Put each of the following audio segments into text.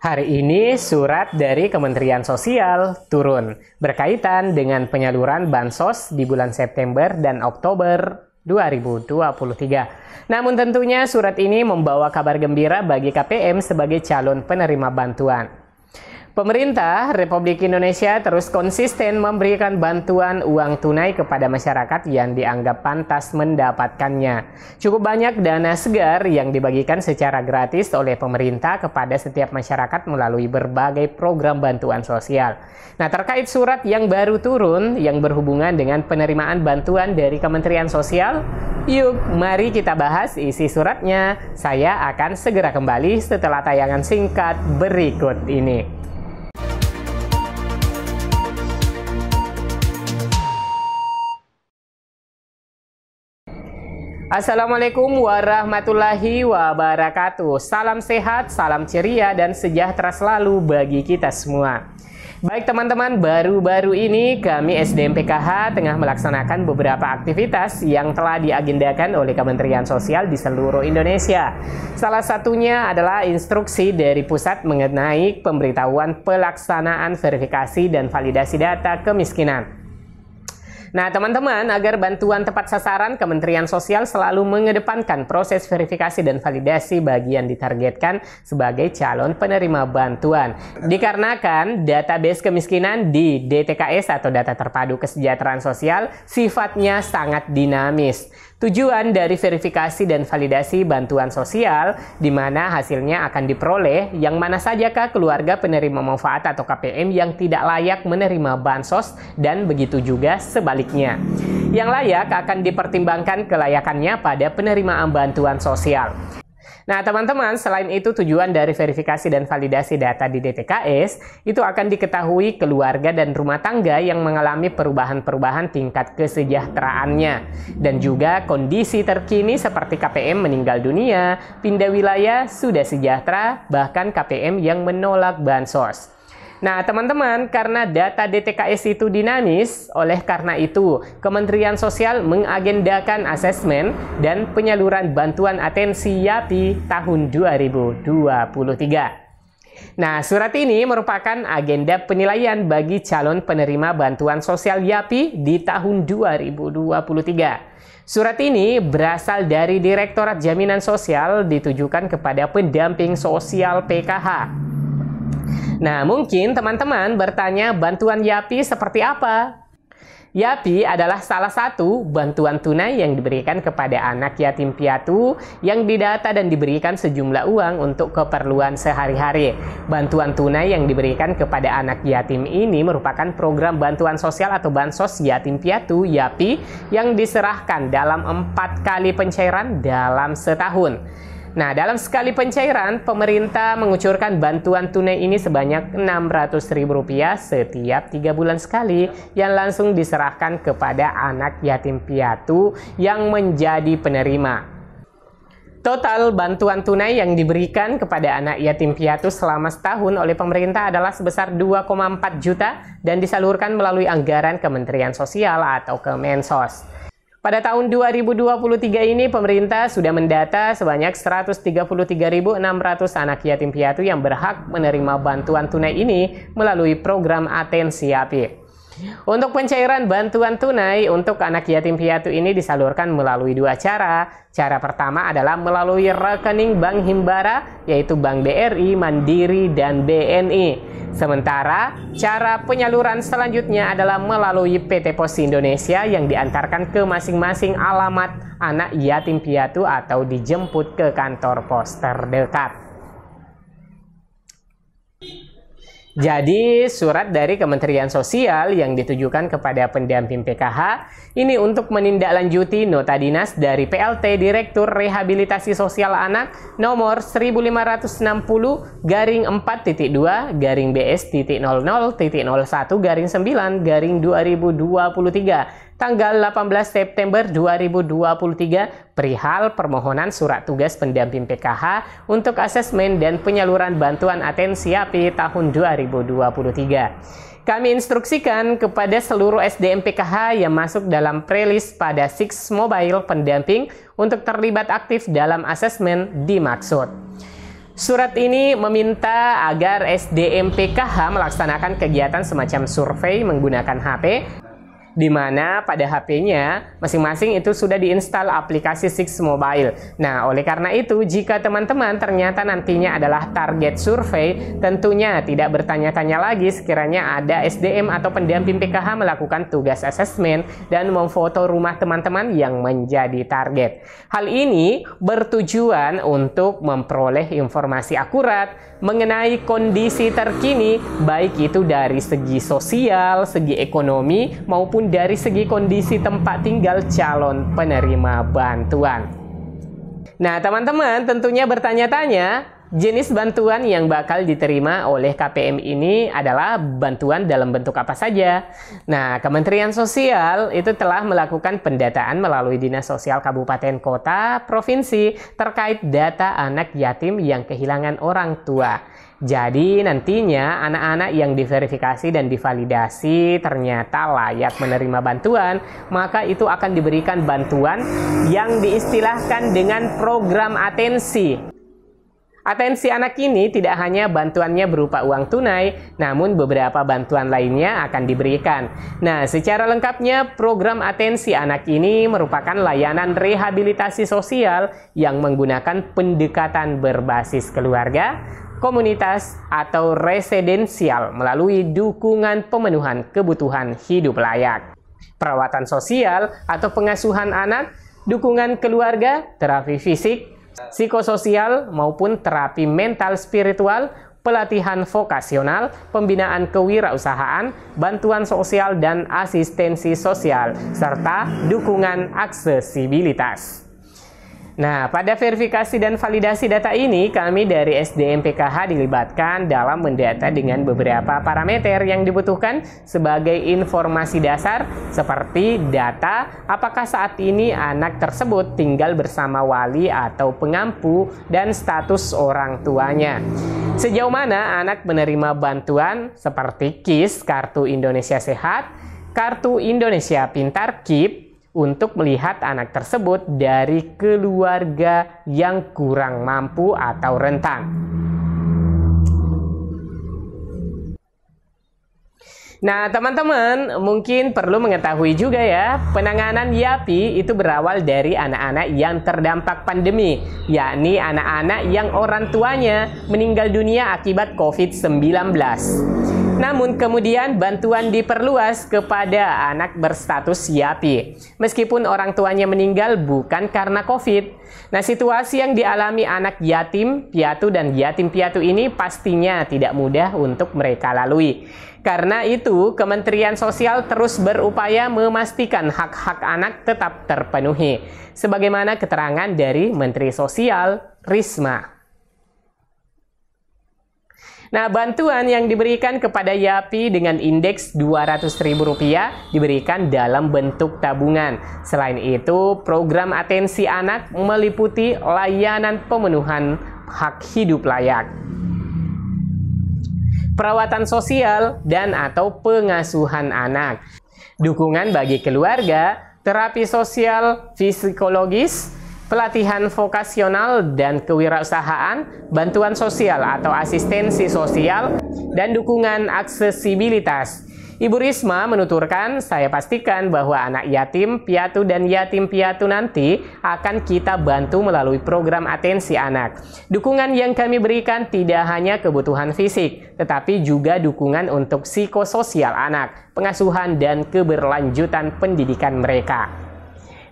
Hari ini surat dari Kementerian Sosial turun berkaitan dengan penyaluran bansos di bulan September dan Oktober 2023. Namun tentunya surat ini membawa kabar gembira bagi KPM sebagai calon penerima bantuan. Pemerintah Republik Indonesia terus konsisten memberikan bantuan uang tunai kepada masyarakat yang dianggap pantas mendapatkannya. Cukup banyak dana segar yang dibagikan secara gratis oleh pemerintah kepada setiap masyarakat melalui berbagai program bantuan sosial. Nah, terkait surat yang baru turun yang berhubungan dengan penerimaan bantuan dari Kementerian Sosial, yuk mari kita bahas isi suratnya. Saya akan segera kembali setelah tayangan singkat berikut ini. Assalamualaikum warahmatullahi wabarakatuh. Salam sehat, salam ceria, dan sejahtera selalu bagi kita semua. Baik teman-teman, baru-baru ini kami SDM PKH tengah melaksanakan beberapa aktivitas yang telah diagendakan oleh Kementerian Sosial di seluruh Indonesia. Salah satunya adalah instruksi dari pusat mengenai pemberitahuan pelaksanaan verifikasi dan validasi data kemiskinan. Nah teman-teman, agar bantuan tepat sasaran, Kementerian Sosial selalu mengedepankan proses verifikasi dan validasi bagi yang ditargetkan sebagai calon penerima bantuan. Dikarenakan database kemiskinan di DTKS atau Data Terpadu Kesejahteraan Sosial sifatnya sangat dinamis. Tujuan dari verifikasi dan validasi bantuan sosial di mana hasilnya akan diperoleh yang mana sajakah keluarga penerima manfaat atau KPM yang tidak layak menerima bansos dan begitu juga sebaliknya. Yang layak akan dipertimbangkan kelayakannya pada penerimaan bantuan sosial. Nah teman-teman, selain itu tujuan dari verifikasi dan validasi data di DTKS itu akan diketahui keluarga dan rumah tangga yang mengalami perubahan-perubahan tingkat kesejahteraannya dan juga kondisi terkini seperti KPM meninggal dunia, pindah wilayah, sudah sejahtera, bahkan KPM yang menolak bansos. Nah teman-teman, karena data DTKS itu dinamis, oleh karena itu Kementerian Sosial mengagendakan asesmen dan penyaluran bantuan atensi YAPI tahun 2023. Nah, surat ini merupakan agenda penilaian bagi calon penerima bantuan sosial YAPI di tahun 2023. Surat ini berasal dari Direktorat Jaminan Sosial ditujukan kepada pendamping sosial PKH. Nah, mungkin teman-teman bertanya bantuan YAPI seperti apa? YAPI adalah salah satu bantuan tunai yang diberikan kepada anak yatim piatu yang didata dan diberikan sejumlah uang untuk keperluan sehari-hari. Bantuan tunai yang diberikan kepada anak yatim ini merupakan program bantuan sosial atau bansos yatim piatu YAPI yang diserahkan dalam 4 kali pencairan dalam setahun. Nah, dalam sekali pencairan, pemerintah mengucurkan bantuan tunai ini sebanyak Rp600.000 setiap 3 bulan sekali yang langsung diserahkan kepada anak yatim piatu yang menjadi penerima. Total bantuan tunai yang diberikan kepada anak yatim piatu selama setahun oleh pemerintah adalah sebesar 2,4 juta dan disalurkan melalui anggaran Kementerian Sosial atau Kemensos. Pada tahun 2023 ini, pemerintah sudah mendata sebanyak 133.600 anak yatim piatu yang berhak menerima bantuan tunai ini melalui program Atensi YAPI. Untuk pencairan bantuan tunai untuk anak yatim piatu ini disalurkan melalui 2 cara. Cara pertama adalah melalui rekening Bank Himbara, yaitu Bank BRI, Mandiri, dan BNI. Sementara cara penyaluran selanjutnya adalah melalui PT Pos Indonesia yang diantarkan ke masing-masing alamat anak yatim piatu atau dijemput ke kantor pos terdekat. Jadi, surat dari Kementerian Sosial yang ditujukan kepada pendamping PKH ini untuk menindaklanjuti nota dinas dari PLT Direktur Rehabilitasi Sosial Anak nomor 1500/2-BS.00-01-9/2023 tanggal 18 September 2023 perihal permohonan surat tugas pendamping PKH untuk asesmen dan penyaluran bantuan atensi YAPI tahun 2023. Kami instruksikan kepada seluruh SDM PKH yang masuk dalam prelist pada Six Mobile pendamping untuk terlibat aktif dalam asesmen dimaksud. Surat ini meminta agar SDM PKH melaksanakan kegiatan semacam survei menggunakan HP, di mana pada HP-nya masing-masing itu sudah diinstal aplikasi Six Mobile. Nah, oleh karena itu, jika teman-teman ternyata nantinya adalah target survei, tentunya tidak bertanya-tanya lagi sekiranya ada SDM atau pendamping PKH melakukan tugas asesmen dan memfoto rumah teman-teman yang menjadi target. Hal ini bertujuan untuk memperoleh informasi akurat mengenai kondisi terkini, baik itu dari segi sosial, segi ekonomi, maupun dari segi kondisi tempat tinggal calon penerima bantuan. Nah, teman-teman tentunya bertanya-tanya, jenis bantuan yang bakal diterima oleh KPM ini adalah bantuan dalam bentuk apa saja. Nah, Kementerian Sosial itu telah melakukan pendataan melalui Dinas Sosial Kabupaten Kota Provinsi terkait data anak yatim yang kehilangan orang tua. Jadi nantinya anak-anak yang diverifikasi dan divalidasi ternyata layak menerima bantuan, maka itu akan diberikan bantuan yang diistilahkan dengan program atensi. Atensi anak ini tidak hanya bantuannya berupa uang tunai, namun beberapa bantuan lainnya akan diberikan. Nah, secara lengkapnya program atensi anak ini merupakan layanan rehabilitasi sosial yang menggunakan pendekatan berbasis keluarga, komunitas, atau residensial melalui dukungan pemenuhan kebutuhan hidup layak, perawatan sosial atau pengasuhan anak, dukungan keluarga, terapi fisik, psikososial maupun terapi mental spiritual, pelatihan vokasional, pembinaan kewirausahaan, bantuan sosial dan asistensi sosial, serta dukungan aksesibilitas. Nah, pada verifikasi dan validasi data ini, kami dari SDM PKH dilibatkan dalam mendata dengan beberapa parameter yang dibutuhkan sebagai informasi dasar, seperti data apakah saat ini anak tersebut tinggal bersama wali atau pengampu dan status orang tuanya. Sejauh mana anak menerima bantuan seperti KIS, Kartu Indonesia Sehat, Kartu Indonesia Pintar KIP, untuk melihat anak tersebut dari keluarga yang kurang mampu atau rentan. Nah, teman-teman mungkin perlu mengetahui juga ya, penanganan YAPI itu berawal dari anak-anak yang terdampak pandemi, yakni anak-anak yang orang tuanya meninggal dunia akibat COVID-19. Namun kemudian bantuan diperluas kepada anak berstatus YAPI, meskipun orang tuanya meninggal bukan karena COVID. Nah, situasi yang dialami anak yatim piatu dan yatim piatu ini pastinya tidak mudah untuk mereka lalui. Karena itu, Kementerian Sosial terus berupaya memastikan hak-hak anak tetap terpenuhi, sebagaimana keterangan dari Menteri Sosial Risma. Nah, bantuan yang diberikan kepada YAPI dengan indeks Rp200.000 diberikan dalam bentuk tabungan. Selain itu, program atensi anak meliputi layanan pemenuhan hak hidup layak, perawatan sosial dan atau pengasuhan anak, dukungan bagi keluarga, terapi sosial psikologis, pelatihan vokasional dan kewirausahaan, bantuan sosial atau asistensi sosial, dan dukungan aksesibilitas. Ibu Risma menuturkan, saya pastikan bahwa anak yatim piatu dan yatim piatu nanti akan kita bantu melalui program atensi anak. Dukungan yang kami berikan tidak hanya kebutuhan fisik, tetapi juga dukungan untuk psikososial anak, pengasuhan dan keberlanjutan pendidikan mereka.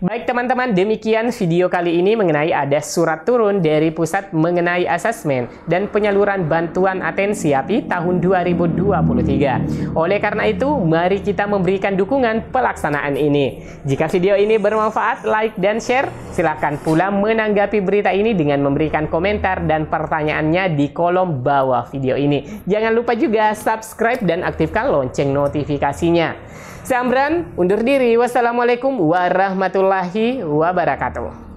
Baik teman-teman, demikian video kali ini mengenai ada surat turun dari pusat mengenai asesmen dan penyaluran bantuan atensi YAPI tahun 2023. Oleh karena itu, mari kita memberikan dukungan pelaksanaan ini. Jika video ini bermanfaat, like dan share. Silakan pula menanggapi berita ini dengan memberikan komentar dan pertanyaannya di kolom bawah video ini. Jangan lupa juga subscribe dan aktifkan lonceng notifikasinya. Saya Amran, undur diri. Wassalamualaikum warahmatullahi wabarakatuh.